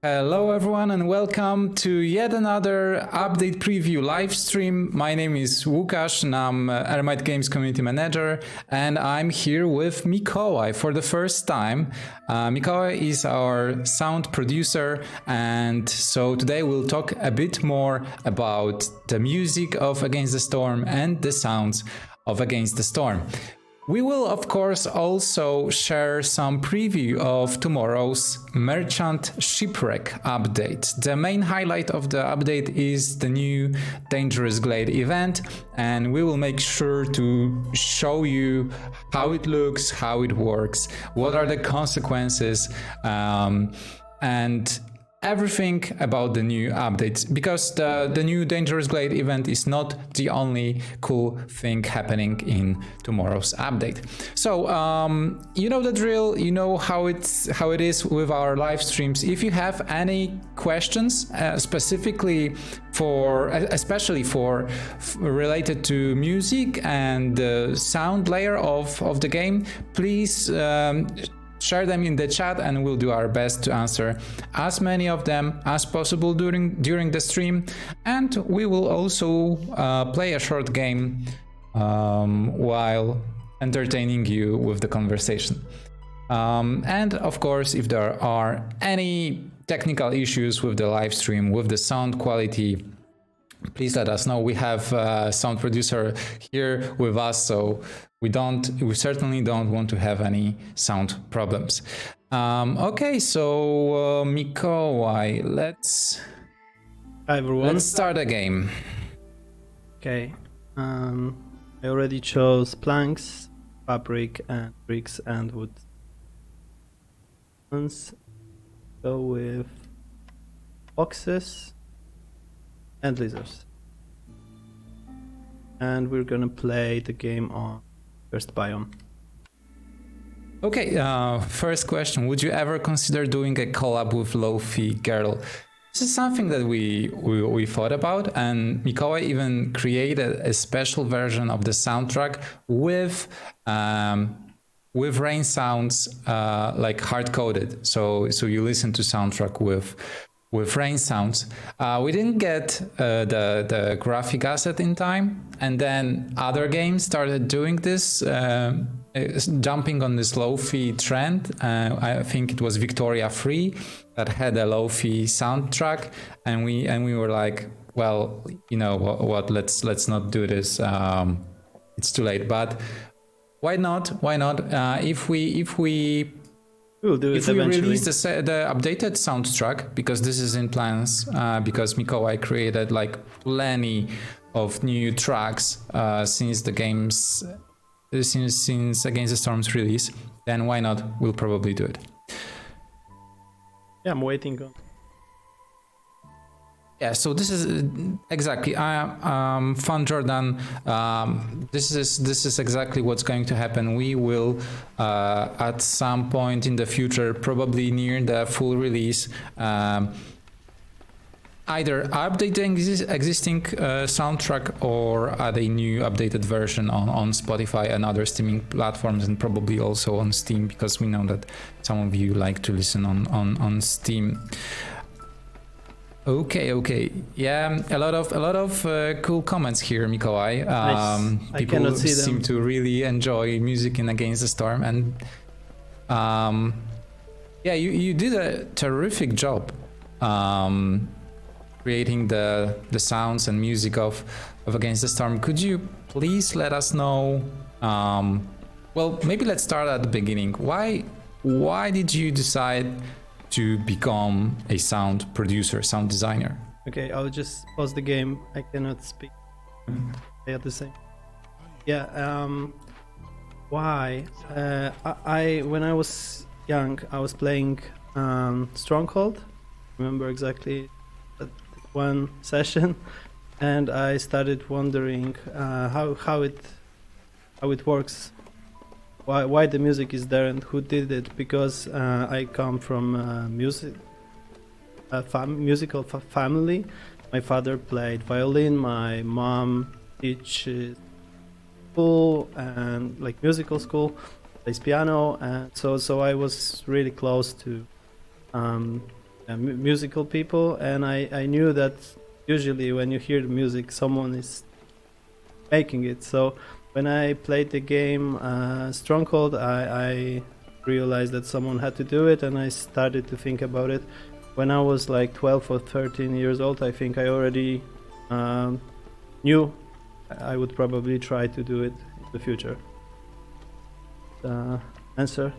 Hello everyone and welcome to yet another update preview live stream. My name is Łukasz and I'm Eremite Games Community Manager, and I'm here with Mikołaj for the first time. Mikołaj is our sound producer, and so today we'll talk a bit more about the music of Against the Storm and the sounds of Against the Storm. We will, of course, also share some preview of tomorrow's Merchant Shipwreck update. The main highlight of the update is the new Dangerous Glade event, and we will make sure to show you how it looks, how it works, what are the consequences, and everything about the new updates, because the new Dangerous Glade event is not the only cool thing happening in tomorrow's update. So you know the drill, you know how it is with our live streams. If you have any questions specifically especially for related to music and the sound layer of the game, please share them in the chat and we'll do our best to answer as many of them as possible during the stream. And we will also play a short game while entertaining you with the conversation. And of course, if there are any technical issues with the live stream, with the sound quality, please let us know. We have a sound producer here with us, so we certainly don't want to have any sound problems. Okay, so Mikołaj, let's start a game. Okay, I already chose planks, fabric, and bricks and wood. Let's go with boxes and lizards. And we're gonna play the game on first biome. Okay, first question. Would you ever consider doing a collab with Lo-Fi Girl? This is something that we thought about, and Mikołaj even created a special version of the soundtrack with rain sounds like hard-coded. So you listen to soundtrack with rain sounds. We didn't get the graphic asset in time, and then other games started doing this, jumping on this lo-fi trend. I think it was Victoria 3 that had a lo-fi soundtrack, and we were like, well, you know what, let's not do this. It's too late, but why not? If we We'll do it if we eventually. release the updated soundtrack, because this is in plans, because Mikołaj created like plenty of new tracks since the game's since Against the Storm's release, then why not? We'll probably do it. Yeah, I'm waiting on. Yeah, so this is exactly Fun Jordan. This is exactly what's going to happen. We will at some point in the future, probably near the full release, either update the existing soundtrack or add a new updated version on Spotify and other streaming platforms, and probably also on Steam, because we know that some of you like to listen on Steam. Okay. Yeah, a lot of cool comments here, Mikołaj. Nice. People seem to really enjoy music in Against the Storm, and yeah, you did a terrific job creating the sounds and music of Against the Storm. Could you please let us know Well, maybe let's start at the beginning. Why did you decide to become a sound producer, sound designer? Okay, I'll just pause the game. I cannot speak at the same. Yeah. Why? I when I was young, I was playing Stronghold. Remember exactly that one session, and I started wondering how it works, why the music is there, and who did it. Because I come from musical family. My father played violin. My mom teaches school and like musical school, plays piano, and so I was really close to musical people, and I knew that usually when you hear the music, someone is making it. So when I played the game Stronghold, I realized that someone had to do it, and I started to think about it. When I was like 12 or 13 years old, I think I already knew I would probably try to do it in the future. Answer?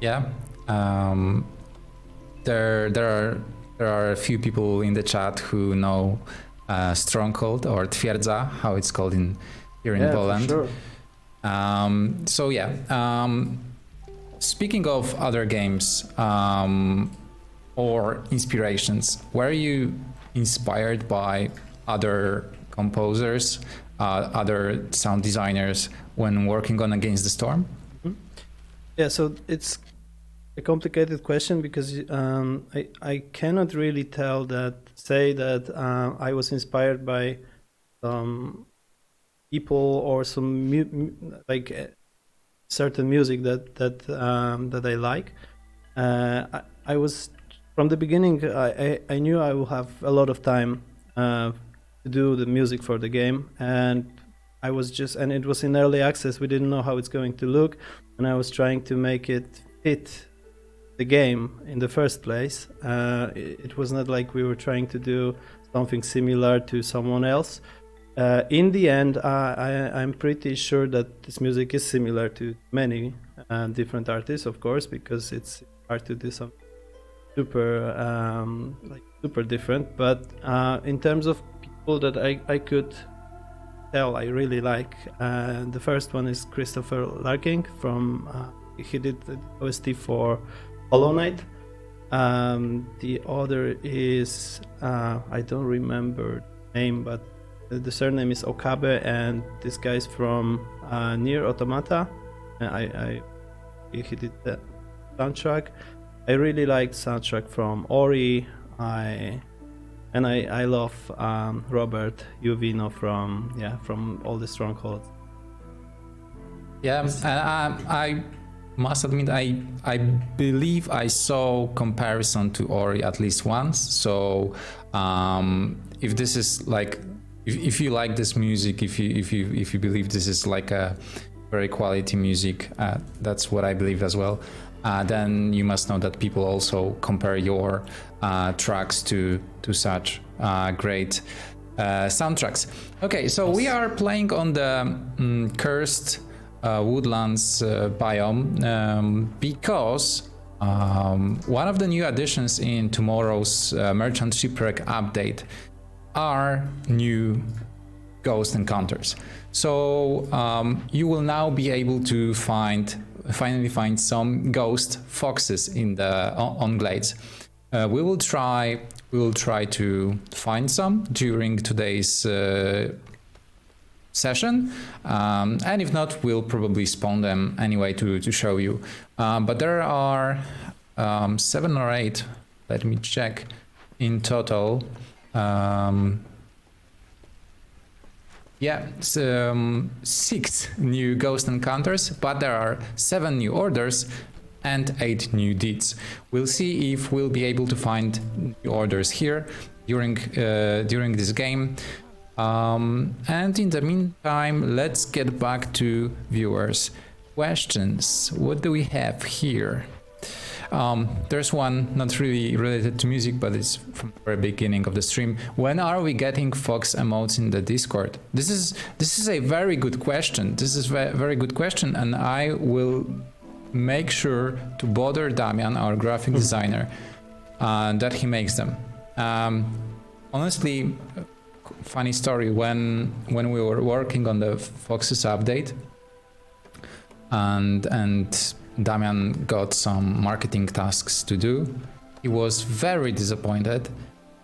Yeah. There are a few people in the chat who know Stronghold, or Twierdza, how it's called here in Poland. For sure. So yeah. Speaking of other games or inspirations, were you inspired by other composers, other sound designers when working on Against the Storm? Yeah, so it's a complicated question because I cannot really say that I was inspired by some people or some certain music that I like. I was from the beginning. I knew I will have a lot of time to do the music for the game, and it was in early access. We didn't know how it's going to look, and I was trying to make it fit the game in the first place. It was not like we were trying to do something similar to someone else. In the end, I'm pretty sure that this music is similar to many different artists, of course, because it's hard to do something super different. But in terms of people that I could tell I really like, the first one is Christopher Larking from he did the OST for Hollow Knight. The other is I don't remember the name, but the surname is Okabe, and this guy's from Nier Automata. He did the soundtrack. I really liked soundtrack from Ori. I love Robert Uvino from all the Strongholds. Yeah, I must admit I believe I saw comparison to Ori at least once. So if this is like, if you like this music, if you believe this is like a very quality music, that's what I believe as well. Then you must know that people also compare your tracks to such great soundtracks. Okay, so we are playing on the cursed woodlands biome because one of the new additions in tomorrow's Merchant Shipwreck update are new ghost encounters. So you will now be able to finally find some ghost foxes on glades. We will try to find some during today's session, and if not, we'll probably spawn them anyway to show you. But there are 7 or 8, let me check, in total. Yeah, 6 new ghost encounters, but there are 7 new orders and 8 new deeds. We'll see if we'll be able to find new orders here during this game. And in the meantime, let's get back to viewers' questions. What do we have here? There's one not really related to music, but it's from the very beginning of the stream. When are we getting Fox emotes in the Discord? This is a very good question. This is a very good question, and I will make sure to bother Damian, our graphic designer, that he makes them. Honestly, funny story, when we were working on the Foxes update and Damian got some marketing tasks to do, he was very disappointed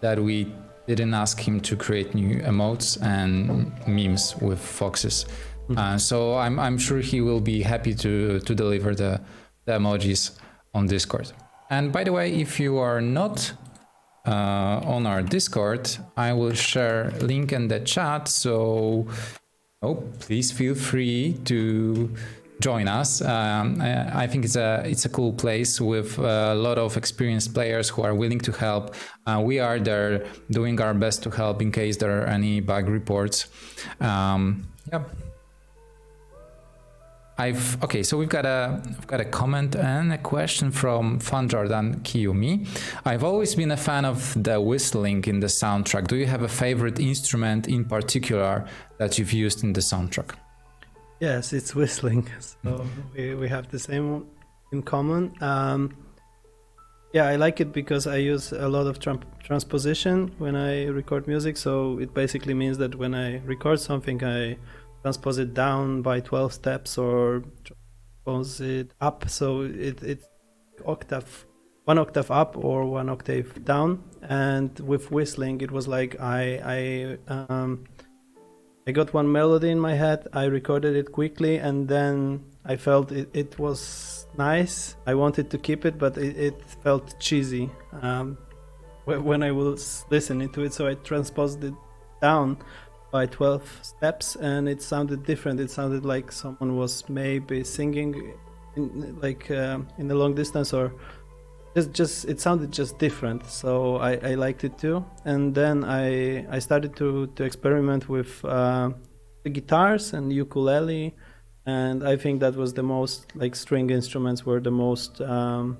that we didn't ask him to create new emotes and memes with foxes. So I'm sure he will be happy to deliver the emojis on Discord. And by the way, if you are not on our Discord, I will share link in the chat, so please feel free to join us. I think it's a cool place with a lot of experienced players who are willing to help. We are there doing our best to help in case there are any bug reports. So we've got a comment and a question from Fan Jordan Kiyumi. I've always been a fan of the whistling in the soundtrack. Do you have a favorite instrument in particular that you've used in the soundtrack? Yes, it's whistling. So we have the same in common. I like it because I use a lot of transposition when I record music. So it basically means that when I record something, I transpose it down by 12 steps or transpose it up, so it's one octave up or one octave down. And with whistling, it was like I got one melody in my head, I recorded it quickly, and then I felt it was nice. I wanted to keep it, but it felt cheesy when I was listening to it, so I transposed it down by 12 steps, and it sounded different. It sounded like someone was maybe singing in the long distance, or just it sounded just different. So I liked it too. And then I started to experiment with the guitars and ukulele, and I think that was the most, like, string instruments were the most the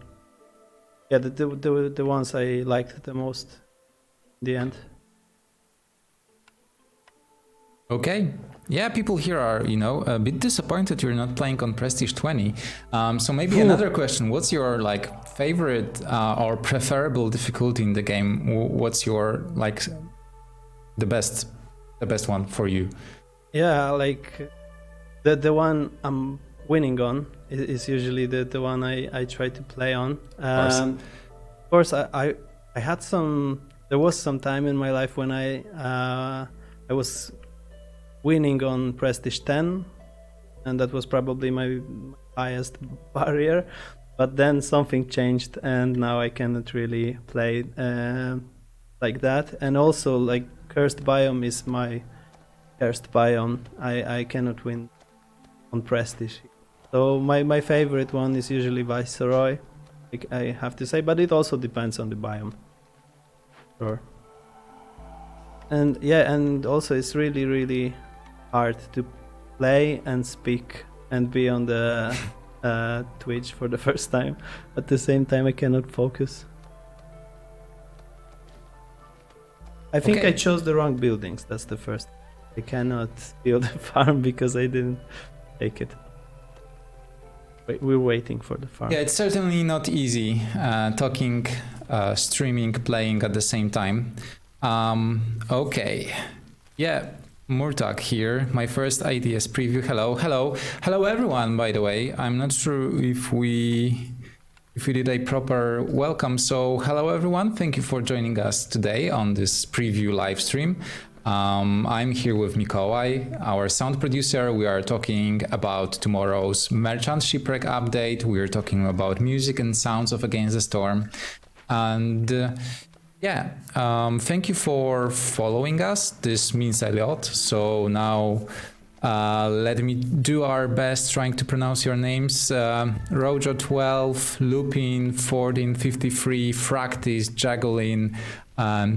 ones I liked the most in the end. Okay. Yeah, people here are, a bit disappointed you're not playing on Prestige 20. So maybe another question. What's your, favorite or preferable difficulty in the game? What's your, the best one for you? Yeah, the one I'm winning on is usually the one I try to play on. Of course, I had there was some time in my life when I was winning on Prestige 10, and that was probably my highest barrier, but then something changed and now I cannot really play like that. And also, Cursed Biome is my cursed biome. I cannot win on Prestige, so my favorite one is usually Viceroy, I have to say, but it also depends on the biome. Sure. And and also it's really hard to play and speak and be on the Twitch for the first time. At the same time, I cannot focus. I think I chose the wrong buildings. That's the first. I cannot build a farm because I didn't take it. We're waiting for the farm. Yeah, it's certainly not easy talking, streaming, playing at the same time. Yeah. Murtak here, my first IDS preview. Hello everyone, by the way. I'm not sure if we did a proper welcome. So hello everyone, thank you for joining us today on this preview live stream. I'm here with Mikołaj, our sound producer. We are talking about tomorrow's Merchant Shipwreck update. We are talking about music and sounds of Against the Storm. And thank you for following us. This means a lot. So now let me do our best trying to pronounce your names. Rojo12, Lupin, 1453, Fractis, Jagolin,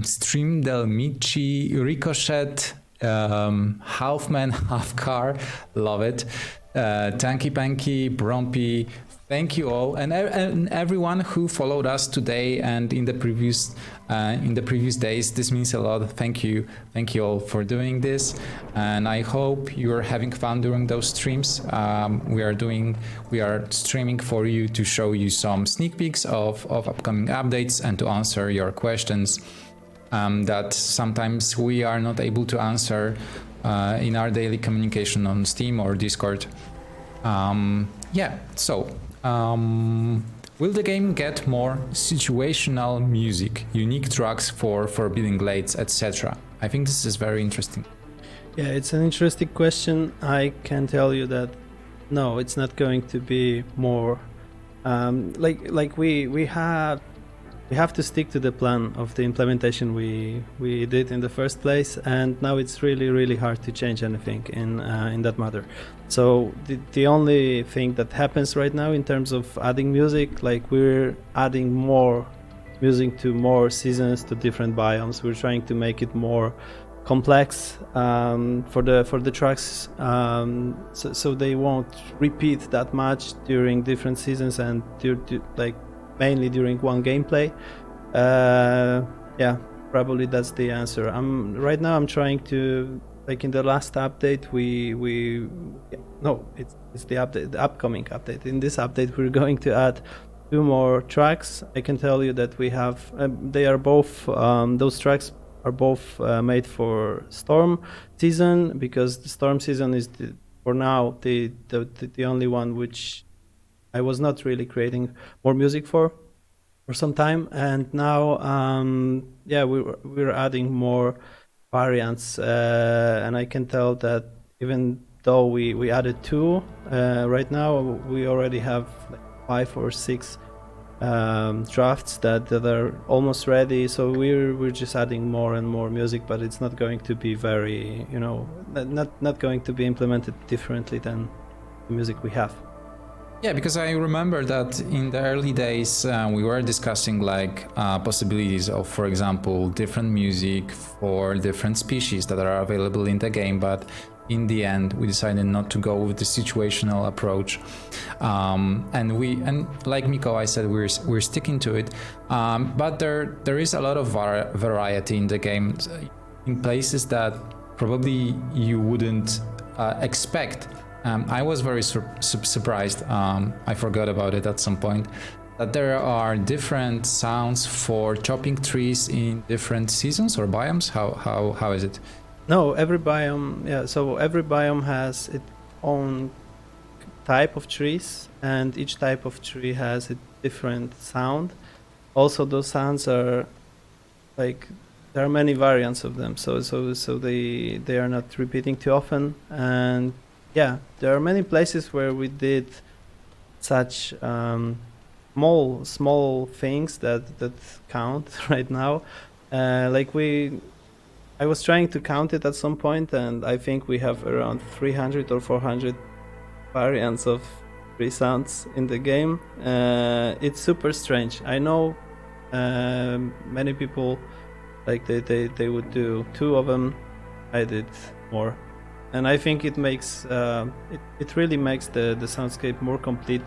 Stream Del Michi, Ricochet, Half Man, Half Car, love it. Tanky Panky, Brompy, Thank you all, and everyone who followed us today and in the previous days. This means a lot. Thank you all for doing this, and I hope you are having fun during those streams. We are streaming for you to show you some sneak peeks of upcoming updates and to answer your questions that sometimes we are not able to answer in our daily communication on Steam or Discord. Will the game get more situational music, unique tracks for Forbidden Glades, etc.? I think this is very interesting. Yeah, it's an interesting question. I can tell you that no, it's not going to be more. We have to stick to the plan of the implementation we did in the first place, and now it's really hard to change anything in that matter. So the only thing that happens right now in terms of adding music, like we're adding more music to more seasons, to different biomes. We're trying to make it more complex for the tracks, so they won't repeat that much during different seasons and mainly during one gameplay. Probably that's the answer. Right now I'm trying to, like in the last update, it's the update, the upcoming update. In this update we're going to add 2 more tracks. I can tell you that we have they are both those tracks are both made for Storm season, because the Storm season is for now the only one which I was not really creating more music for some time, and now we're adding more variants, and I can tell that even though we added 2, right now we already have like 5 or 6 drafts that are almost ready. So we're just adding more and more music, but it's not going to be very, not going to be implemented differently than the music we have. Yeah, because I remember that in the early days we were discussing possibilities of, for example, different music for different species that are available in the game, but in the end we decided not to go with the situational approach, and like Miko, I said, we're sticking to it, but there is a lot of variety in the game, in places that probably you wouldn't expect. I was very surprised, I forgot about it at some point, that there are different sounds for chopping trees in different seasons or biomes. How is it? No, every biome, so every biome has its own type of trees, and each type of tree has a different sound. Also, those sounds are there are many variants of them, so they are not repeating too often. And there are many places where we did such small things that count right now. I was trying to count it at some point, and I think we have around 300 or 400 variants of tree sounds in the game. It's super strange. I know many people they would do 2 of them. I did more. And I think it makes it really makes the soundscape more complete,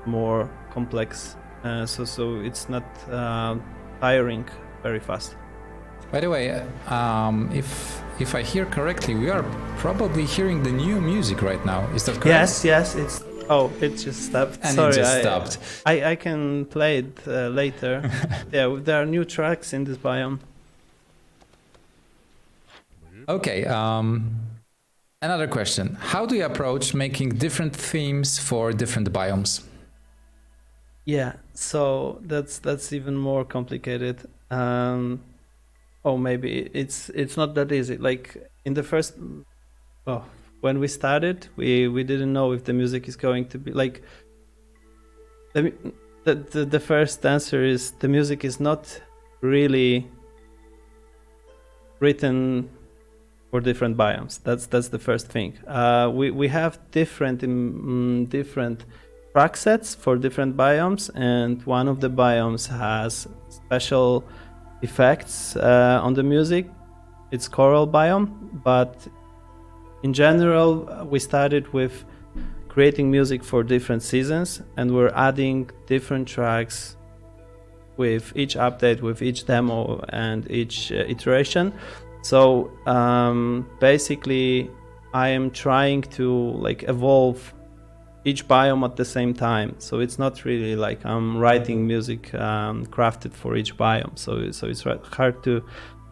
more complex. So it's not tiring very fast. By the way, if I hear correctly, we are probably hearing the new music right now. Is that correct? Yes. It just stopped. And Sorry, it just stopped. I can play it later. There are new tracks in this biome. Okay. Another question. How do you approach making different themes for different biomes? Yeah, so that's even more complicated. Maybe it's not that easy. Like in the first, when we started, we didn't know if the music is going to be like. The first answer is the music is not really written for different biomes. That's the first thing. We have different track sets for different biomes, and one of the biomes has special effects on the music. It's coral biome, but in general we started with creating music for different seasons, and we're adding different tracks with each update, with each demo and each iteration. So basically I am trying to like evolve each biome at the same time. So it's not really like I'm writing music crafted for each biome. So it's hard to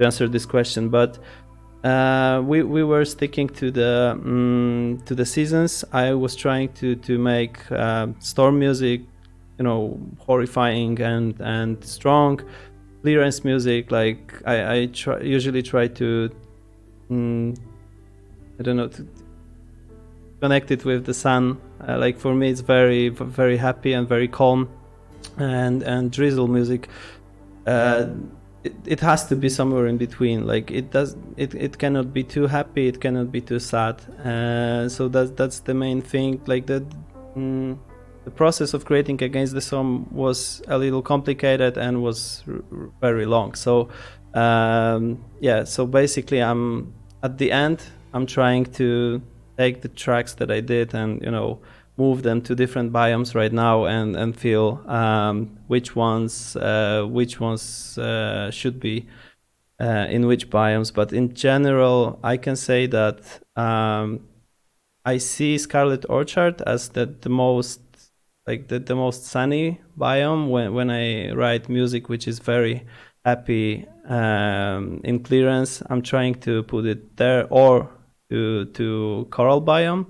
answer this question, but we were sticking to the seasons. I was trying to make storm music, you know, horrifying and strong. Clearance music, like I usually try to I don't know, to connect it with the sun. Like for me, it's very very happy and very calm, and drizzle music. It has to be somewhere in between. Like it cannot be too happy, it cannot be too sad. So that's the main thing. Like the process of creating Against the Storm was a little complicated and was very long. So yeah, so basically I'm at the end, I'm trying to take the tracks that I did and, you know, move them to different biomes right now and feel which ones should be in which biomes. But in general, I can say that I see Scarlet Orchard as the most like the most sunny biome when I write music which is very happy in clearance. I'm trying to put it there, or to coral biome.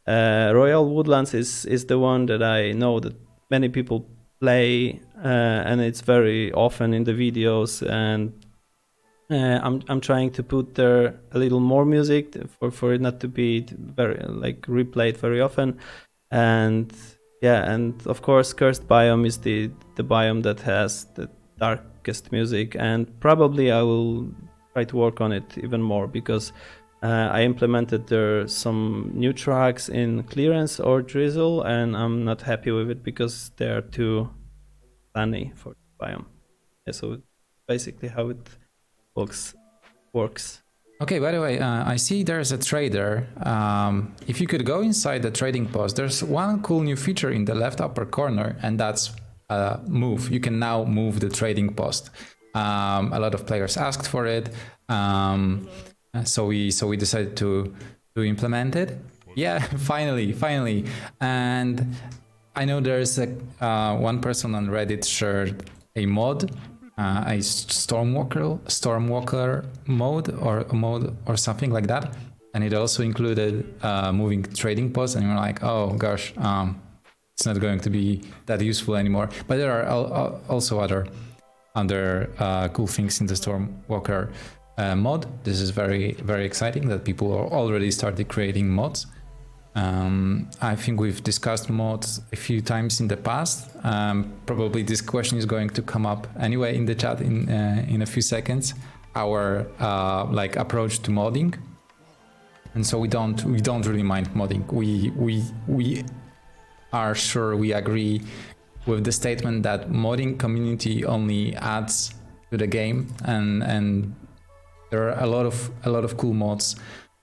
Royal Woodlands is the one that I know that many people play, and it's very often in the videos, and I'm trying to put there a little more music for it not to be very like replayed very often. And yeah, and of course Cursed Biome is the biome that has the darkest music, and probably I will try to work on it even more, because I implemented there some new tracks in Clearance or Drizzle, and I'm not happy with it because they are too sunny for the biome. Yeah, so basically how it works. Okay, by the way, I see there's a trader. If you could go inside the trading post, there's one cool new feature in the left upper corner, and that's move. You can now move the trading post. A lot of players asked for it. So we decided to implement it. Yeah, finally. And I know there's one person on Reddit shared a mod, a Stormwalker mode or something like that, and it also included moving trading posts. And you're like, oh gosh, it's not going to be that useful anymore. But there are also other cool things in the Stormwalker mod. This is very very exciting that people are already started creating mods. I think we've discussed mods a few times in the past. Probably this question is going to come up anyway in the chat in a few seconds. Our like approach to modding, and so we don't really mind modding. We are sure we agree with the statement that modding community only adds to the game, and there are a lot of cool mods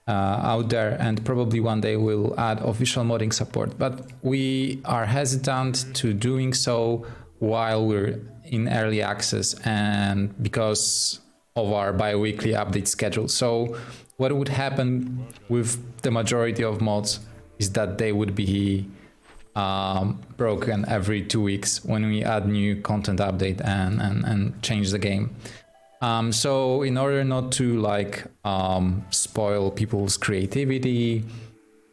out there, and probably one day we'll add official modding support, but we are hesitant to doing so while we're in early access and because of our bi-weekly update schedule. So what would happen with the majority of mods is that they would be broken every 2 weeks when we add new content update and change the game. So in order not to like spoil people's creativity,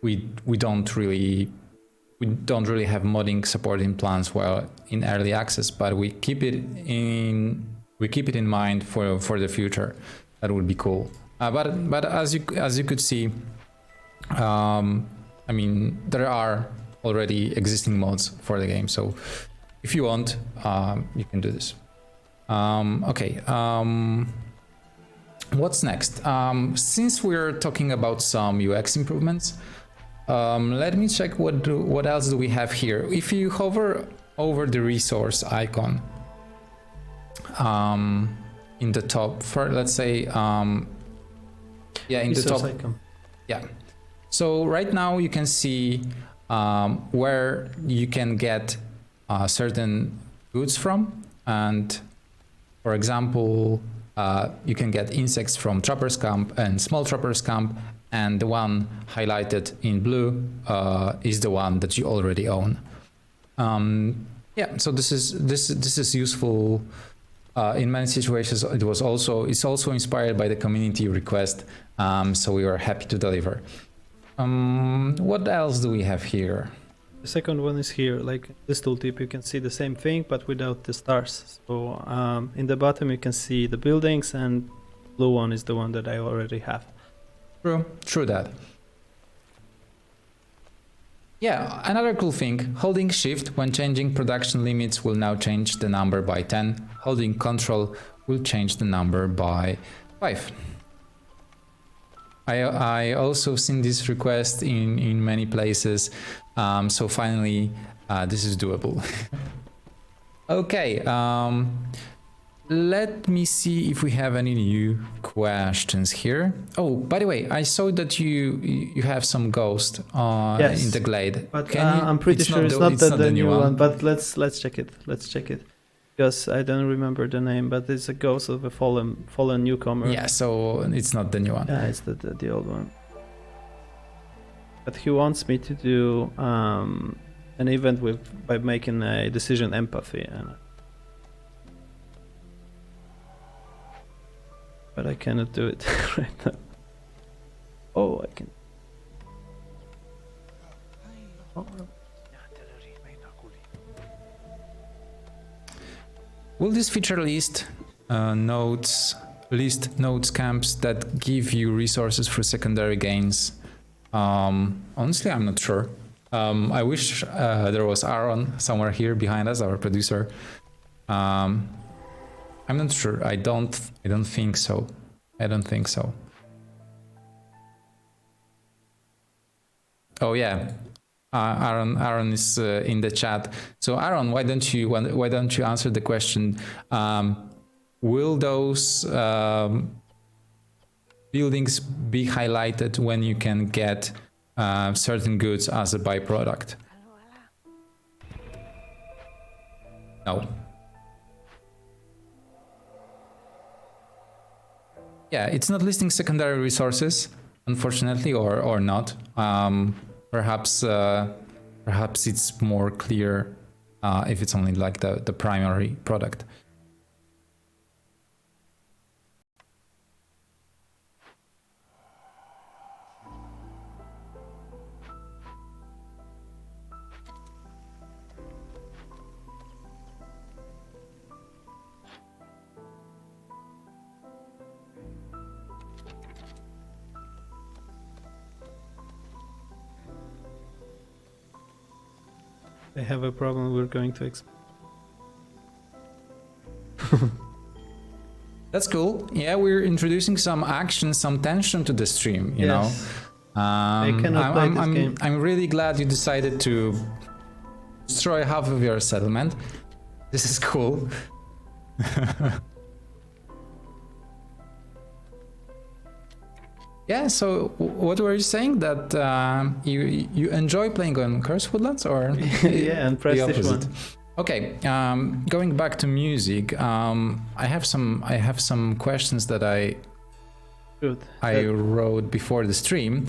we don't really have modding support in plans while in early access, but we keep it in mind for the future. That would be cool. But as you could see, I mean, there are already existing mods for the game, so if you want, you can do this. Okay, what's next? Since we're talking about some UX improvements, let me check what else do we have here. If you hover over the resource icon in the top, for let's say in resource the top icon. Yeah, so right now you can see where you can get certain goods from. And for example, you can get insects from Trapper's Camp and Small Trapper's Camp, and the one highlighted in blue is the one that you already own. Yeah, so this is useful in many situations. It's also inspired by the community request, so we are happy to deliver. What else do we have here? The second one is here, like this tooltip, you can see the same thing, but without the stars. So in the bottom, you can see the buildings, and blue one is the one that I already have. True that. Yeah, another cool thing, holding shift when changing production limits will now change the number by 10. Holding control will change the number by 5. I also seen this request in many places, so finally this is doable. Okay, let me see if we have any new questions here. Oh, by the way, I saw that you have some ghost Yes, in the glade. But I'm pretty sure it's not the new one. But let's check it. Let's check it, because I don't remember the name. But it's a ghost of a fallen newcomer. Yeah, so it's not the new one. Yeah, it's the old one. But he wants me to do an event by making a decision empathy, but I cannot do it right now. Oh, I can. Oh. Will this feature list nodes camps that give you resources for secondary gains? Honestly, I'm not sure. I wish there was Aaron somewhere here behind us, our producer. I'm not sure. I don't think so. I don't think so. Oh yeah, Aaron is in the chat. So Aaron, why don't you answer the question? Will those buildings be highlighted when you can get certain goods as a byproduct? No. Yeah, it's not listing secondary resources, unfortunately, or not. Perhaps it's more clear if it's only like the primary product. I have a problem. We're going to explain. That's cool. Yeah, we're introducing some action, some tension to the stream. You know, I cannot play this game. I'm really glad you decided to destroy half of your settlement. This is cool. Yeah, so what were you saying, that you enjoy playing on Cursed Woodlands, or yeah, and press this one. Okay, going back to music, I have some questions that I wrote before the stream.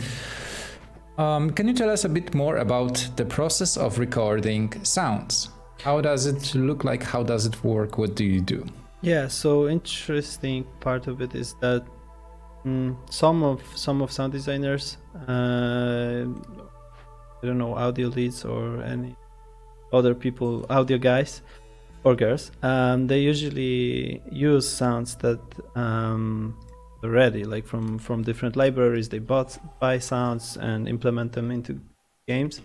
Can you tell us a bit more about the process of recording sounds? How does it look like? How does it work? What do you do? Yeah, so interesting part of it is that some of sound designers, I don't know, audio leads or any other people, audio guys or girls, they usually use sounds that already, like from different libraries. They buy sounds and implement them into games.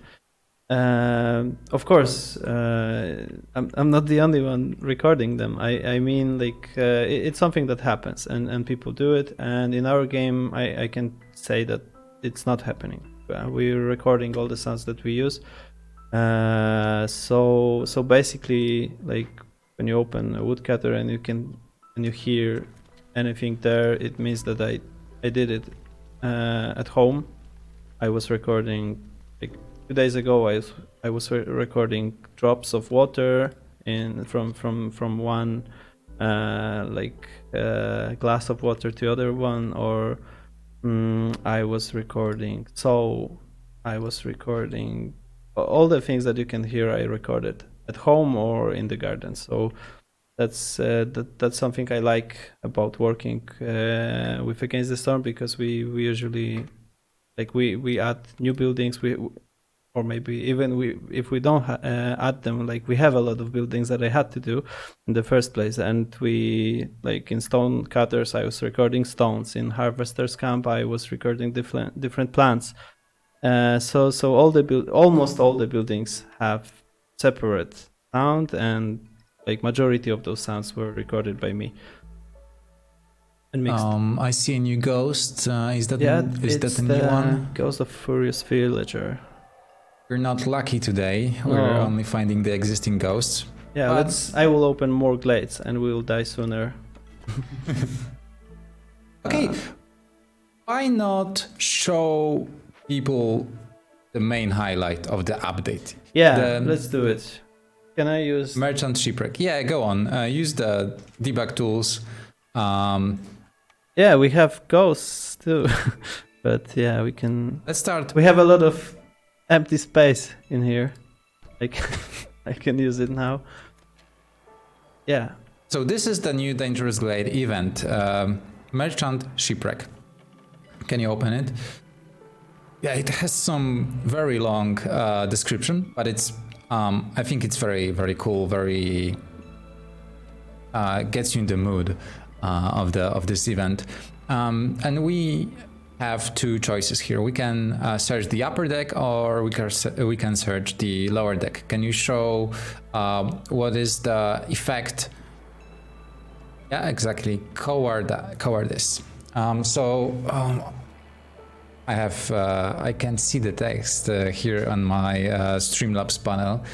Of course, I'm not the only one recording them. I mean, like, it's something that happens, and people do it. And in our game, I can say that it's not happening. We're recording all the sounds that we use. So basically, like, when you open a woodcutter and you hear anything there, it means that I did it at home. I was recording like 2 days ago I was recording drops of water in from one glass of water to other one, or I was recording all the things that you can hear. I recorded at home or in the garden. So that's something I like about working with Against the Storm, because we usually we add new buildings, or maybe even if we don't add them, we have a lot of buildings that I had to do in the first place. And we, in Stone Cutters, I was recording stones. In Harvester's Camp, I was recording different plants. So almost all the buildings have separate sound, and majority of those sounds were recorded by me and mixed. I see a new ghost. Is that a new one? Ghost of Furious Villager. We're not lucky today. No. We're only finding the existing ghosts. Yeah, I will open more glades and we'll die sooner. Okay, why not show people the main highlight of the update? Yeah, let's do it. Can I use Merchant Shipwreck? Yeah, go on. Use the debug tools. Yeah, we have ghosts too. But yeah, we can. Let's start. We have a lot of empty space in here. I can use it now. Yeah. So this is the new Dangerous Glade event, Merchant Shipwreck. Can you open it? Yeah, it has some very long description, but it's I think it's very, very cool. Very gets you in the mood of this event, and we have two choices here. We can search the upper deck, or we can search the lower deck. Can you show what is the effect? Yeah, exactly. Cowardice. I can see the text here on my Streamlabs panel,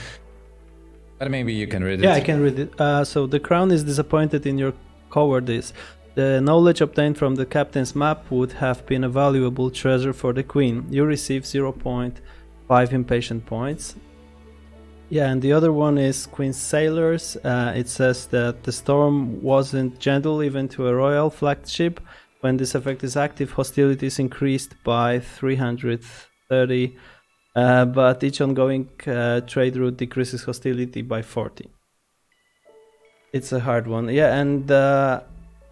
but maybe you can read it. Yeah, I can read it. So the crown is disappointed in your cowardice. The knowledge obtained from the captain's map would have been a valuable treasure for the queen. You receive 0.5 impatient points. Yeah, and the other one is Queen's Sailors. It says that the storm wasn't gentle even to a royal flagged ship. When this effect is active, hostilities increased by 330, but each ongoing trade route decreases hostility by 40. It's a hard one. Yeah, and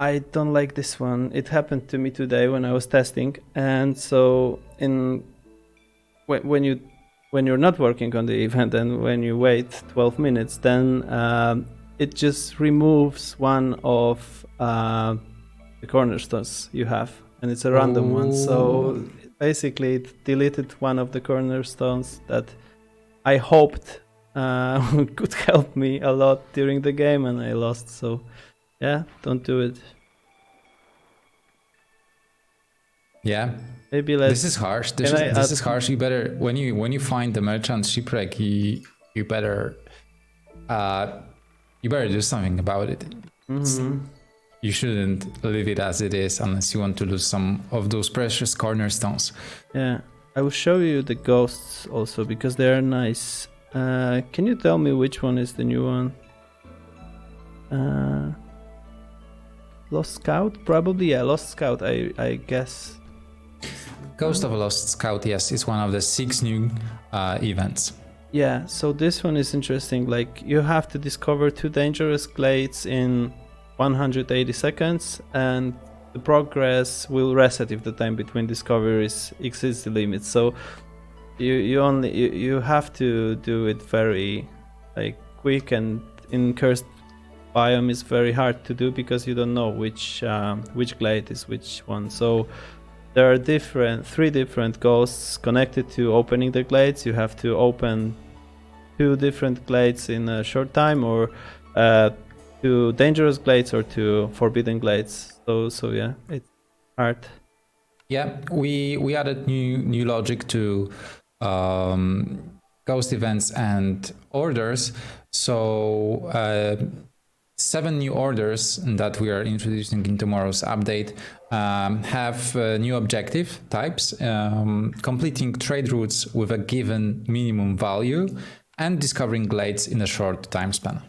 I don't like this one. It happened to me today when I was testing, and so when you're not working on the event and when you wait 12 minutes, then it just removes one of the cornerstones you have, and it's a random one. So basically it deleted one of the cornerstones that I hoped could help me a lot during the game, and I lost. So yeah, don't do it. Yeah, maybe let's. This is harsh. This is harsh. You better when you find the Merchant Shipwreck, you better do something about it. Mm-hmm. You shouldn't leave it as it is unless you want to lose some of those precious cornerstones. Yeah, I will show you the ghosts also because they are nice. Can you tell me which one is the new one? Lost Scout? Probably, yeah, Lost Scout, I guess. Ghost of a Lost Scout, yes, is one of the 6 new events. Yeah, so this one is interesting. You have to discover 2 dangerous glades in 180 seconds, and the progress will reset if the time between discoveries exceeds the limit. So you have to do it very quick, and in cursed biome is very hard to do because you don't know which glade is which one. So there are 3 different ghosts connected to opening the glades. You have to open 2 different glades in a short time, or 2 dangerous glades or 2 forbidden glades. So yeah, it's hard. Yeah, we added new logic to ghost events and orders. So 7 new orders that we are introducing in tomorrow's update have new objective types, completing trade routes with a given minimum value and discovering glades in a short time span.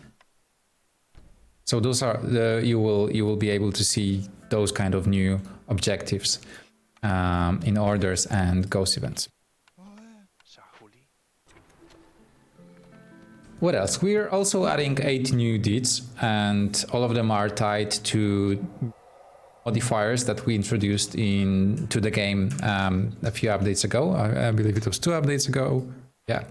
So those are you will be able to see those kind of new objectives in orders and ghost events. What else? We're also adding 8 new deeds, and all of them are tied to modifiers that we introduced into the game a few updates ago. I believe it was 2 updates ago. Yeah.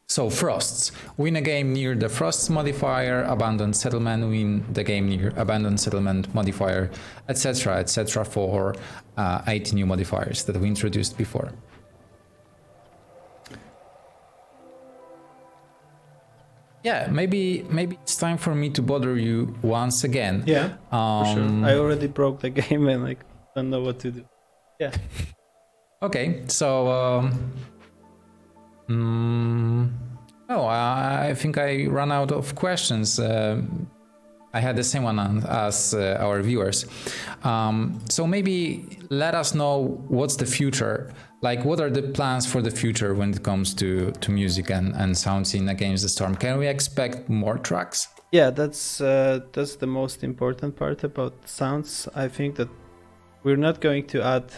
So frosts. Win a game near the frosts modifier, abandoned settlement, win the game near abandoned settlement modifier, etc. for 8 new modifiers that we introduced before. Yeah, maybe it's time for me to bother you once again. Yeah, for sure. I already broke the game and I don't know what to do. Yeah. Okay, so I think I ran out of questions. I had the same one as our viewers. So maybe let us know what's the future. Like, what are the plans for the future when it comes to music and sounds in Against the Storm? Can we expect more tracks? Yeah, that's the most important part about sounds. I think that we're not going to add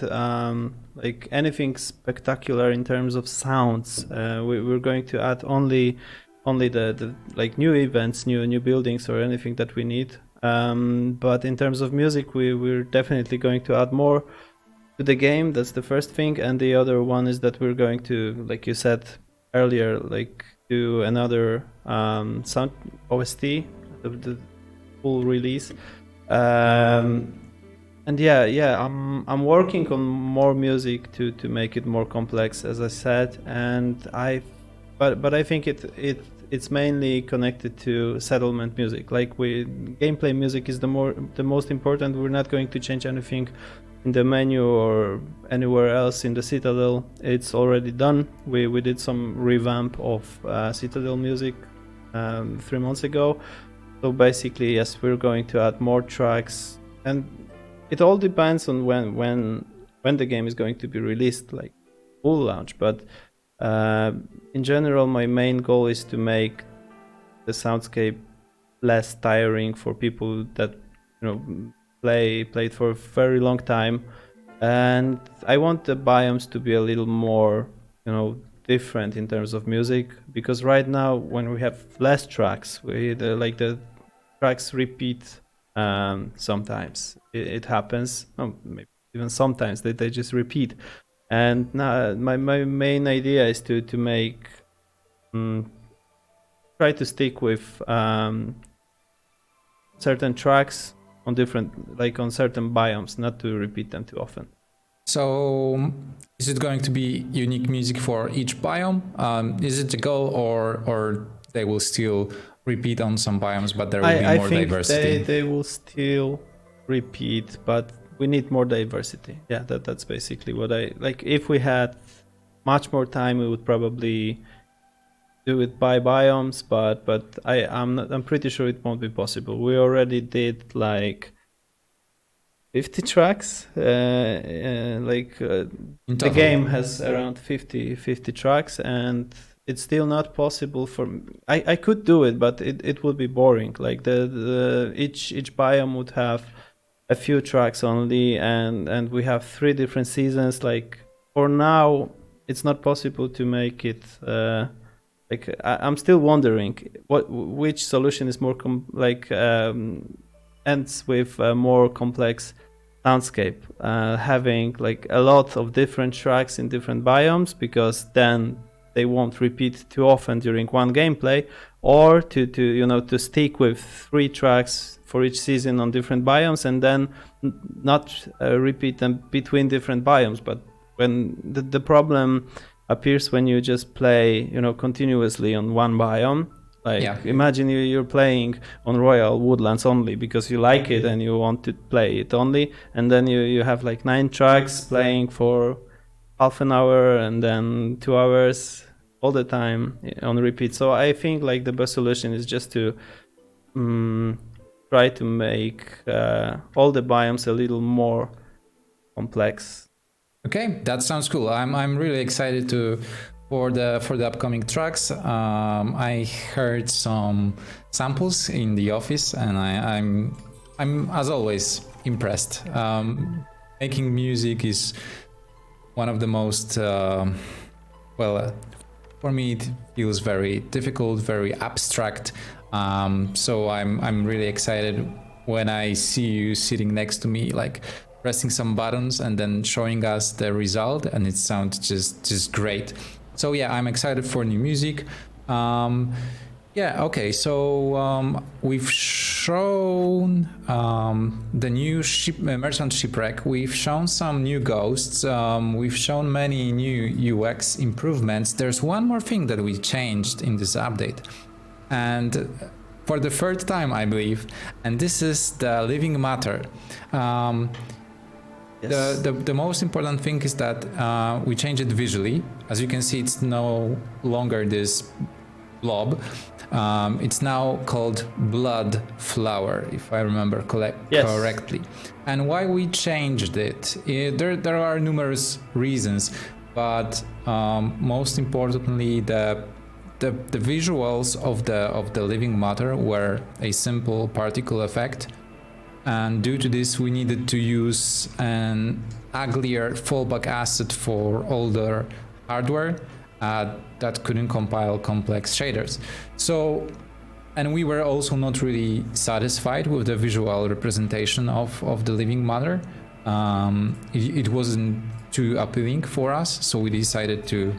like anything spectacular in terms of sounds. We're going to add only the like new events, new buildings, or anything that we need. But in terms of music, we're definitely going to add more to the game. That's the first thing, and the other one is that we're going to, like you said earlier, like do another sound OST, the full release. And yeah, I'm working on more music to make it more complex, as I said, and but I think it's mainly connected to settlement music. Like gameplay music is the most important. We're not going to change anything in the menu or anywhere else in the Citadel. It's already done. We did some revamp of Citadel music 3 months ago. So basically, yes, we're going to add more tracks, and it all depends on when the game is going to be released, like full launch. But in general, my main goal is to make the soundscape less tiring for people that played for a very long time, and I want the biomes to be a little more different in terms of music, because right now when we have less tracks, the tracks repeat. Sometimes it happens, maybe even sometimes they just repeat, and now my main idea is to make try to stick with certain tracks on on certain biomes, not to repeat them too often. So is it going to be unique music for each biome? Is it the goal, or they will still repeat on some biomes, but there will be more diversity? They will still repeat, but we need more diversity. Yeah, that's basically what I like. If we had much more time, we would probably do it by biomes, but I'm pretty sure it won't be possible. We already did like 50 tracks. The game has around 50 tracks, and it's still not possible for me. I could do it, but it would be boring. Like each biome would have a few tracks only, and we have 3 different seasons. Like for now, it's not possible to make it. I'm still wondering which solution is more ends with a more complex soundscape, having like a lot of different tracks in different biomes, because then they won't repeat too often during one gameplay, or to stick with 3 tracks for each season on different biomes, and then not repeat them between different biomes. But when the problem appears when you just play continuously on one biome. Imagine you're playing on Royal Woodlands only because you like it and you want to play it only, and then you have like 9 tracks playing for half an hour and then 2 hours all the time on repeat. So I think like the best solution is just to try to make all the biomes a little more complex. Okay, that sounds cool. I'm really excited for the upcoming tracks. I heard some samples in the office, and I'm as always impressed. Making music is one of the most for me it feels very difficult, very abstract. So I'm really excited when I see you sitting next to me, like pressing some buttons and then showing us the result, and it sounds just great. So yeah, I'm excited for new music. Yeah, okay, so we've shown the new merchant shipwreck. We've shown some new ghosts. We've shown many new UX improvements. There's one more thing that we changed in this update, and for the third time, I believe, and this is the living matter. Yes. The most important thing is that we change it visually. As you can see, it's no longer this blob. It's now called blood flower, if I remember correctly. And why we changed it? There are numerous reasons, but most importantly, the visuals of the living matter were a simple particle effect. And due to this, we needed to use an uglier fallback asset for older hardware that couldn't compile complex shaders. So, and we were also not really satisfied with the visual representation of the living matter. It wasn't too appealing for us, so we decided to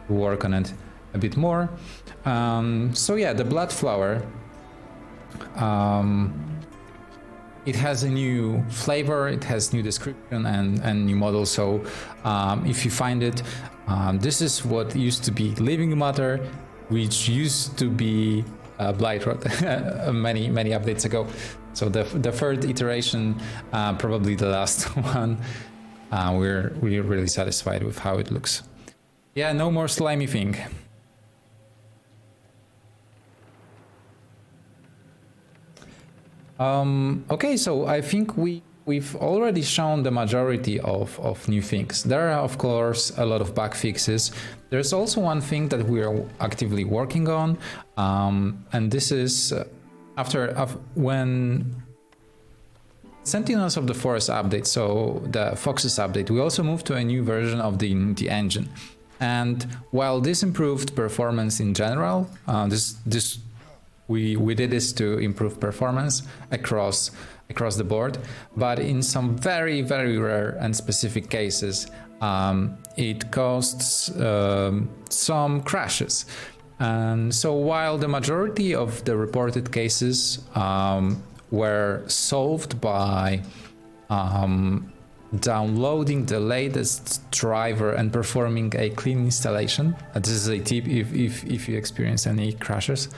work on it a bit more. So yeah, the blood flower. It has a new flavor, it has new description and new model. So if you find it, this is what used to be living matter, which used to be blight rot many updates ago. So the third iteration, probably the last one. We're really satisfied with how it looks. Yeah, no more slimy thing. Okay, so I think we've already shown the majority of new things. There are, of course, a lot of bug fixes. There's also one thing that we are actively working on, and this is when Sentinels of the Forest update, so the Foxes update, we also moved to a new version of the Unity engine. And while this improved performance in general, we did this to improve performance across the board, but in some very rare and specific cases, it caused some crashes. And so while the majority of the reported cases were solved by downloading the latest driver and performing a clean installation, this is a tip if you experience any crashes.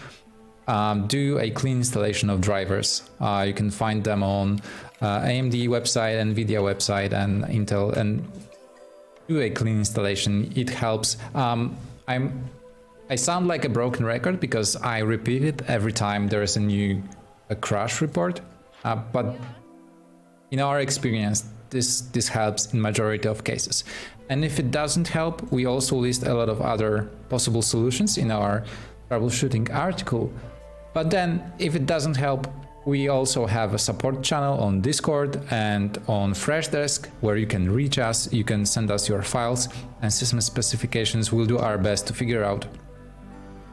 Do a clean installation of drivers. You can find them on AMD website, NVIDIA website, and Intel, and do a clean installation. It helps. I sound like a broken record because I repeat it every time there is a crash report, but in our experience, this helps in majority of cases. And if it doesn't help, we also list a lot of other possible solutions in our troubleshooting article. But then, if it doesn't help, we also have a support channel on Discord and on Freshdesk where you can reach us, you can send us your files and system specifications. We'll do our best to figure out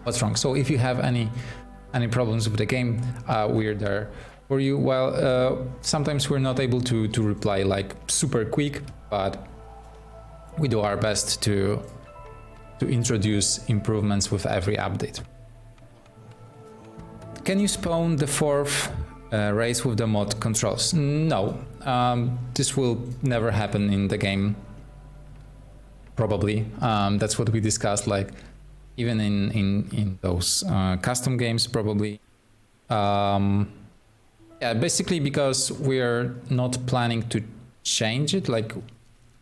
what's wrong. So if you have any problems with the game, we're there for you. Well, sometimes we're not able to reply like super quick, but we do our best to introduce improvements with every update. Can you spawn the fourth race with the mod controls? No, this will never happen in the game. Probably. That's what we discussed, like even in those custom games, probably. Yeah, basically because we're not planning to change it. Like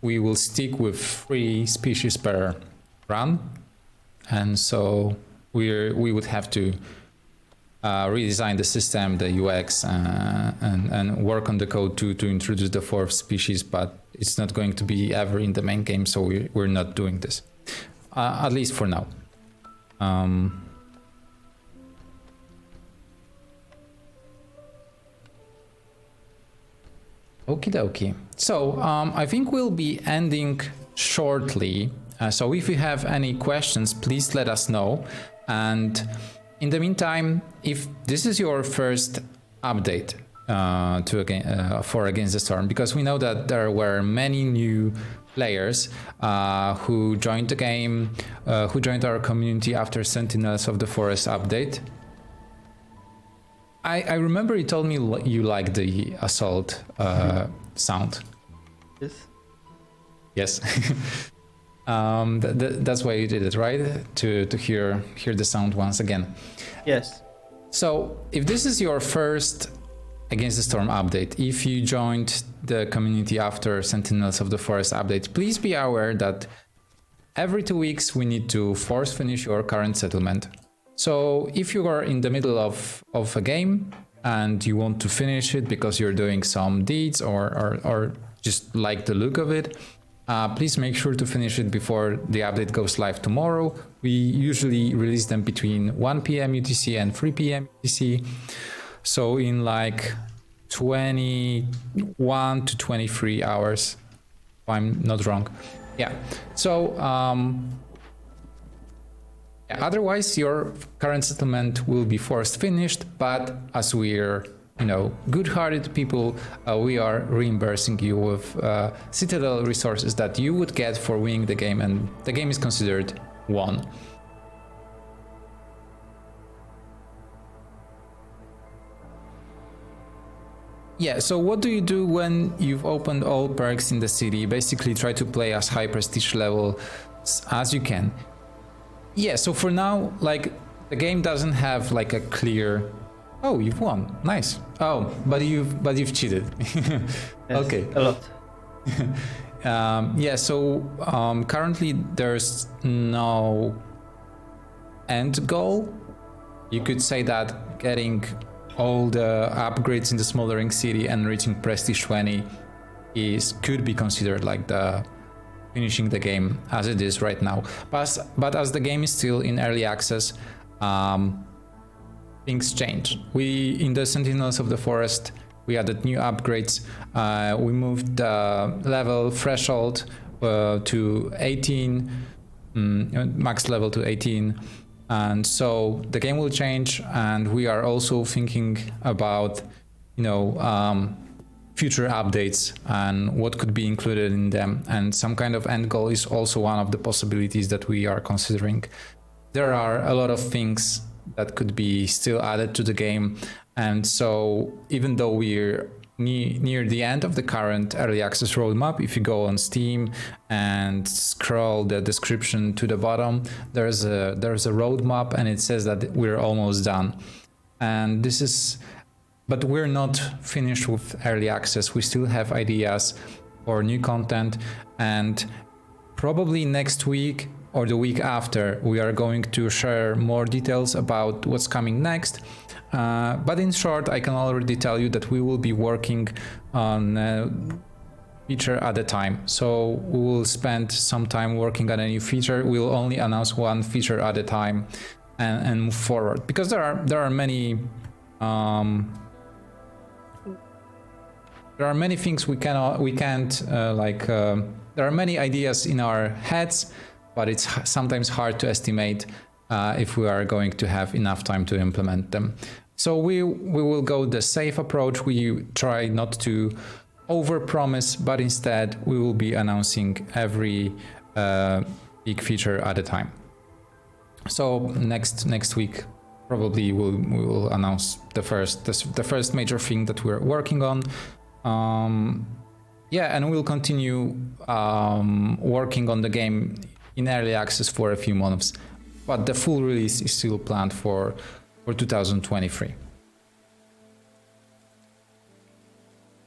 we will stick with 3 species per run, and so we would have to redesign the system, the UX, and work on the code to introduce the fourth species, but it's not going to be ever in the main game, so we're not doing this, at least for now. Okie dokie. So I think we'll be ending shortly. So if you have any questions, please let us know. And in the meantime, if this is your first update for Against the Storm, because we know that there were many new players who joined the game, who joined our community after Sentinels of the Forest update. I remember you told me you like the assault sound. Yes. Yes. That's why you did it, right? To hear the sound once again. Yes. So if this is your first Against the Storm update, if you joined the community after Sentinels of the Forest update, please be aware that every 2 weeks we need to force finish your current settlement. So if you are in the middle of a game and you want to finish it because you're doing some deeds or just like the look of it, please make sure to finish it before the update goes live tomorrow. We usually release them between 1 p.m. UTC and 3 p.m. UTC. So in like 21 to 23 hours, if I'm not wrong. Yeah. So otherwise your current settlement will be forced finished, but as we're good-hearted people, we are reimbursing you with Citadel resources that you would get for winning the game, and the game is considered won. Yeah, so what do you do when you've opened all perks in the city? Basically try to play as high prestige level as you can. Yeah, so for now, like, the game doesn't have like a clear, oh, you've won, nice. Oh, but you've cheated. Yes, okay. A lot. Yeah, so currently there's no end goal. You could say that getting all the upgrades in the Smoldering City and reaching Prestige 20 could be considered like the finishing the game as it is right now. But as the game is still in early access, things change. We, in the Sentinels of the Forest, we added new upgrades. We moved the level threshold to 18, max level to 18. And so the game will change, and we are also thinking about, future updates and what could be included in them. And some kind of end goal is also one of the possibilities that we are considering. There are a lot of things that could be still added to the game. And so even though we're near the end of the current early access roadmap, if you go on Steam and scroll the description to the bottom, there's a roadmap, and it says that we're almost done. And but we're not finished with early access. We still have ideas for new content, and probably next week or the week after, we are going to share more details about what's coming next. But in short, I can already tell you that we will be working on a feature at a time. So we will spend some time working on a new feature. We'll only announce one feature at a time and move forward, because there are many things we can't there are many ideas in our heads, but it's sometimes hard to estimate if we are going to have enough time to implement them. So we will go the safe approach. We try not to overpromise, but instead we will be announcing every big feature at a time. So next week probably we will announce the first major thing that we're working on. And we'll continue working on the game in early access for a few months, but the full release is still planned for 2023.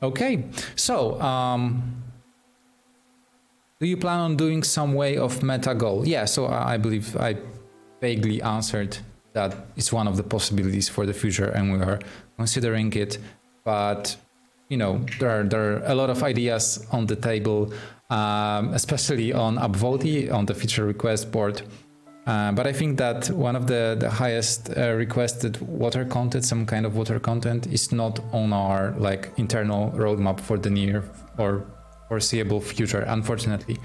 Okay, so do you plan on doing some way of meta goal? Yeah, so I believe I vaguely answered that is one of the possibilities for the future, and we are considering it. But you know, there are a lot of ideas on the table, especially on Upvote, on the feature request board. But I think that one of the highest requested water content, some kind of water content, is not on our like internal roadmap for the near or foreseeable future, unfortunately.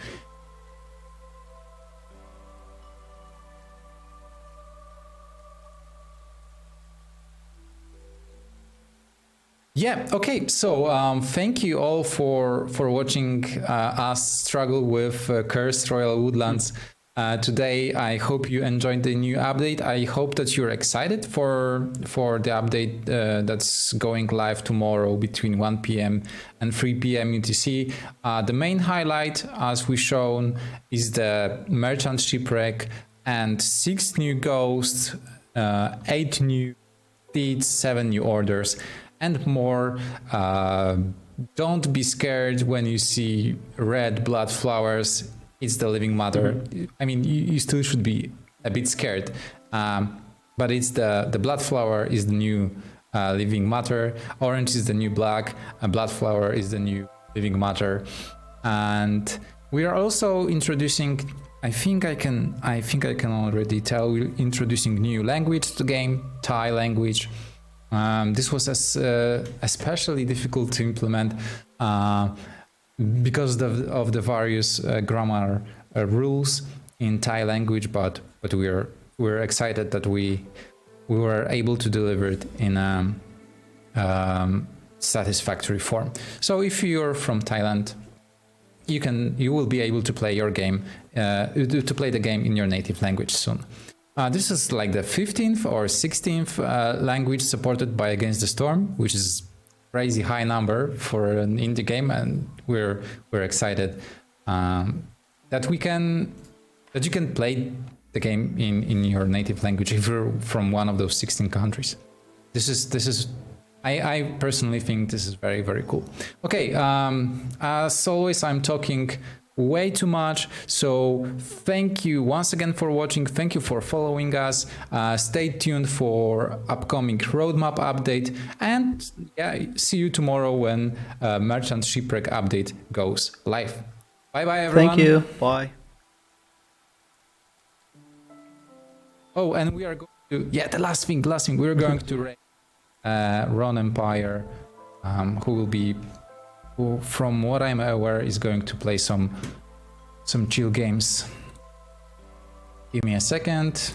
Yeah, okay, so thank you all for watching us struggle with Cursed Royal Woodlands today. I hope you enjoyed the new update. I hope that you're excited for the update that's going live tomorrow between 1 p.m. and 3 p.m. UTC. The main highlight, as we shown, is the Merchant Shipwreck and 6 new ghosts, 8 new deeds, 7 new orders, and more. Don't be scared when you see red blood flowers. It's the living matter. I mean, you still should be a bit scared, but it's the blood flower is the new living matter. Orange is the new black. A blood flower is the new living matter, and we are also introducing. I think I can already tell. We're introducing new language to the game, Thai language. This was especially difficult to implement because of the various grammar rules in Thai language, but we're excited that we were able to deliver it in a satisfactory form. So if you're from Thailand, you will be able to play your game to play the game in your native language soon. This is like the 15th or 16th language supported by Against the Storm, which is crazy high number for an indie game, and we're excited that you can play the game in your native language if you're from one of those 16 countries. This is I personally think this is very, very cool. Okay, as always, I'm talking way too much, so thank you once again for watching. Thank you for following us. Stay tuned for upcoming roadmap update, and yeah, see you tomorrow when Merchant Shipwreck update goes live. Bye bye everyone. Thank you. Bye. Oh, and we are going to the last thing we're going to raid Ron Empire, who, from what I'm aware, is going to play some chill games. Give me a second.